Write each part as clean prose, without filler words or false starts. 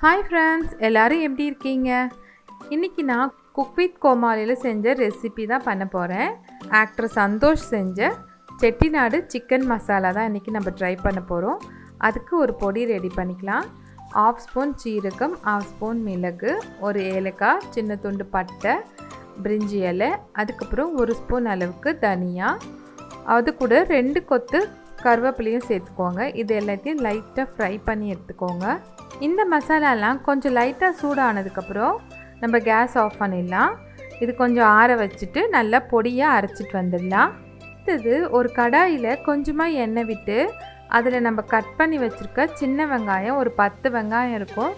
Hi friends, எல்லாரும் எப்படி இருக்கீங்க? இன்னைக்கு நான் குக் வித் கோமாலில செஞ்ச ரெசிபி தான் பண்ண போறேன். ஆக்டர் சந்தோஷ் செஞ்ச செட்டிநாடு சிக்கன் மசாலா தான் இன்னைக்கு நம்ம ட்ரை பண்ண போறோம். அதுக்கு ஒரு பொடி ரெடி பண்ணிக்கலாம். 1/2 ஸ்பூன் சீரகம், 1/2 ஸ்பூன் மிளகு, ஒரு ஏலக்காய், சின்ன துண்டு பட்டை, பிரிஞ்சி இலை, அதுக்கப்புறம் 1 ஸ்பூன் அளவுக்கு தனியா, அது கூட 2 கொத்து கருவேப்பிலையும் சேர்த்துக்கோங்க. இது எல்லாத்தையும் லைட்டாக ஃப்ரை பண்ணி எடுத்துக்கோங்க. இந்த மசாலாலாம் கொஞ்சம் லைட்டாக சூடானதுக்கப்புறம் நம்ம கேஸ் ஆஃப் பண்ணிடலாம். இது கொஞ்சம் ஆற வச்சுட்டு நல்லா பொடியாக அரைச்சிட்டு வந்துடலாம். அடுத்தது ஒரு கடாயில் கொஞ்சமாக எண்ணெய் விட்டு அதில் நம்ம கட் பண்ணி வச்சுருக்க சின்ன வெங்காயம் ஒரு 10 வெங்காயம் இருக்கும்,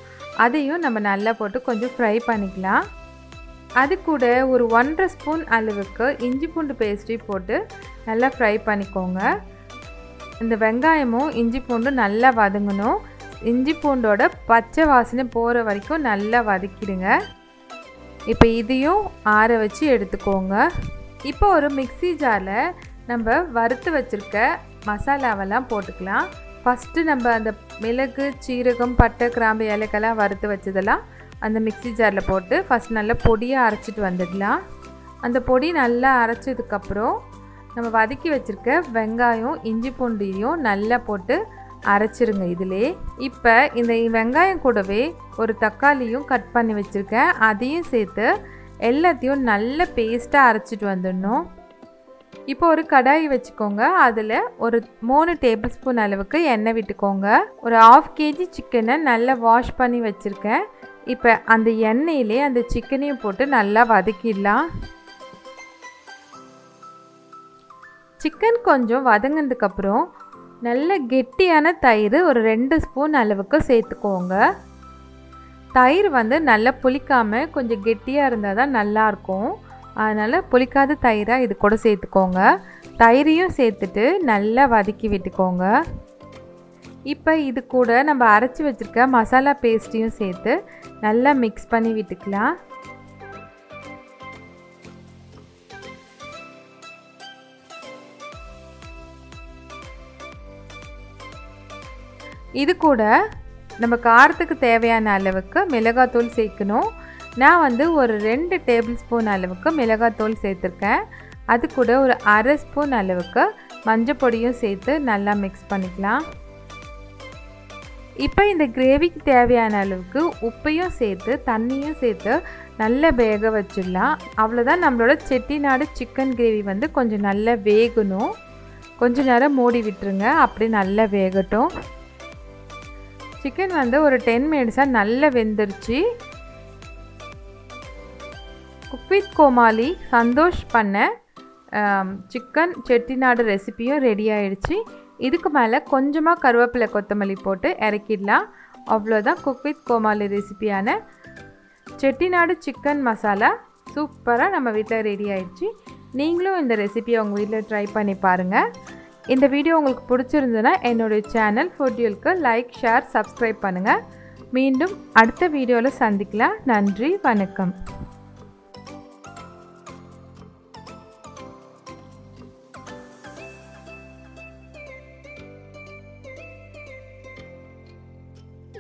அதையும் நம்ம நல்லா போட்டு கொஞ்சம் ஃப்ரை பண்ணிக்கலாம். அது கூட ஒரு 1.5 ஸ்பூன் அளவுக்கு இஞ்சி பூண்டு பேஸ்ட்டையும் போட்டு நல்லா ஃப்ரை பண்ணிக்கோங்க. இந்த வெங்காயமும் இஞ்சி பூண்டும் நல்லா வதங்கணும். இஞ்சி பூண்டோட பச்சை வாசனை போகிற வரைக்கும் நல்லா வதக்கிடுங்க. இப்போ இதையும் ஆற வச்சு எடுத்துக்கோங்க. இப்போ ஒரு மிக்ஸி ஜாரில் நம்ம வறுத்து வச்சுருக்க மசாலாவெல்லாம் போட்டுக்கலாம். ஃபஸ்ட்டு நம்ம அந்த மிளகு, சீரகம், பட்டை, கிராம்பு, ஏலக்காய்லாம் வறுத்து வச்சதெல்லாம் அந்த மிக்ஸி ஜாரில் போட்டு ஃபஸ்ட் நல்லா பொடியாக அரைச்சிட்டு வந்துடலாம். அந்த பொடி நல்லா அரைச்சதுக்கப்புறம் நம்ம வதக்கி வச்சுருக்க வெங்காயம், இஞ்சி பூண்டையும் நல்லா போட்டு அரைச்சிருங்க இதிலே. இப்போ இந்த வெங்காயம் கூடவே ஒரு தக்காளியும் கட் பண்ணி வச்சுருக்கேன், அதையும் சேர்த்து எல்லாத்தையும் நல்ல பேஸ்ட்டாக அரைச்சிட்டு வந்துடணும். இப்போ ஒரு கடாய் வச்சுக்கோங்க. அதில் ஒரு 3 டேபிள் ஸ்பூன் அளவுக்கு எண்ணெய் விட்டுக்கோங்க. ஒரு 1/2 kg சிக்கனை நல்லா வாஷ் பண்ணி வச்சுருக்கேன். இப்போ அந்த எண்ணெயிலே அந்த சிக்கனையும் போட்டு நல்லா வதக்கிடலாம். சிக்கன் கொஞ்சம் வதங்கினதுக்கப்புறம் நல்ல கெட்டியான தயிர் ஒரு 2 ஸ்பூன் அளவுக்கு சேர்த்துக்கோங்க. தயிர் நல்லா புளிக்காமல் கொஞ்சம் கெட்டியாக இருந்தால் தான் நல்லாயிருக்கும். அதனால் புளிக்காத தயிராக இது கூட சேர்த்துக்கோங்க. தயிரையும் சேர்த்துட்டு நல்லா வதக்கி விட்டுக்கோங்க. இப்போ இது கூட நம்ம அரைச்சி வச்சுருக்க மசாலா பேஸ்ட்டையும் சேர்த்து நல்லா மிக்ஸ் பண்ணி விட்டுக்கலாம். இது கூட நம்ம காரத்துக்கு தேவையான அளவுக்கு மிளகாத்தூள் சேர்க்கணும். நான் ஒரு 2 டேபிள் ஸ்பூன் அளவுக்கு மிளகாத்தூள் சேர்த்துருக்கேன். அது கூட ஒரு 1/2 ஸ்பூன் அளவுக்கு மஞ்சள் பொடியும் சேர்த்து நல்லா மிக்ஸ் பண்ணிக்கலாம். இப்போ இந்த கிரேவிக்கு தேவையான அளவுக்கு உப்பையும் சேர்த்து தண்ணியும் சேர்த்து நல்லா வேக வச்சிடலாம். அவ்வளோதான், நம்மளோட செட்டிநாடு சிக்கன் கிரேவி கொஞ்சம் நல்லா வேகணும். கொஞ்சம் நேரம் மூடி விட்டுருங்க, அப்படி நல்லா வேகட்டும். சிக்கன் ஒரு 10 மினிட்ஸாக நல்லா வெந்துருச்சு. குக் வித் கோமாளி சந்தோஷ் பண்ண சிக்கன் செட்டிநாடு ரெசிபியும் ரெடி ஆகிடுச்சு. இதுக்கு மேலே கொஞ்சமாக கருவேப்பிலை, கொத்தமல்லி போட்டு இறக்கிடலாம். அவ்வளோதான், குக் வித் கோமாளி ரெசிபியான செட்டிநாடு சிக்கன் மசாலா சூப்பராக நம்ம வீட்டில் ரெடி ஆகிடுச்சு. நீங்களும் இந்த ரெசிபியை உங்கள் வீட்டில் ட்ரை பண்ணி பாருங்கள். இந்த வீடியோ உங்களுக்கு பிடிச்சிருந்ததுன்னா என்னுடைய சேனல் ஃபுட்யூலுக்கு லைக், ஷேர், சப்ஸ்கிரைப் பண்ணுங்கள். மீண்டும் அடுத்த வீடியோவில் சந்திக்கலாம். நன்றி, வணக்கம்.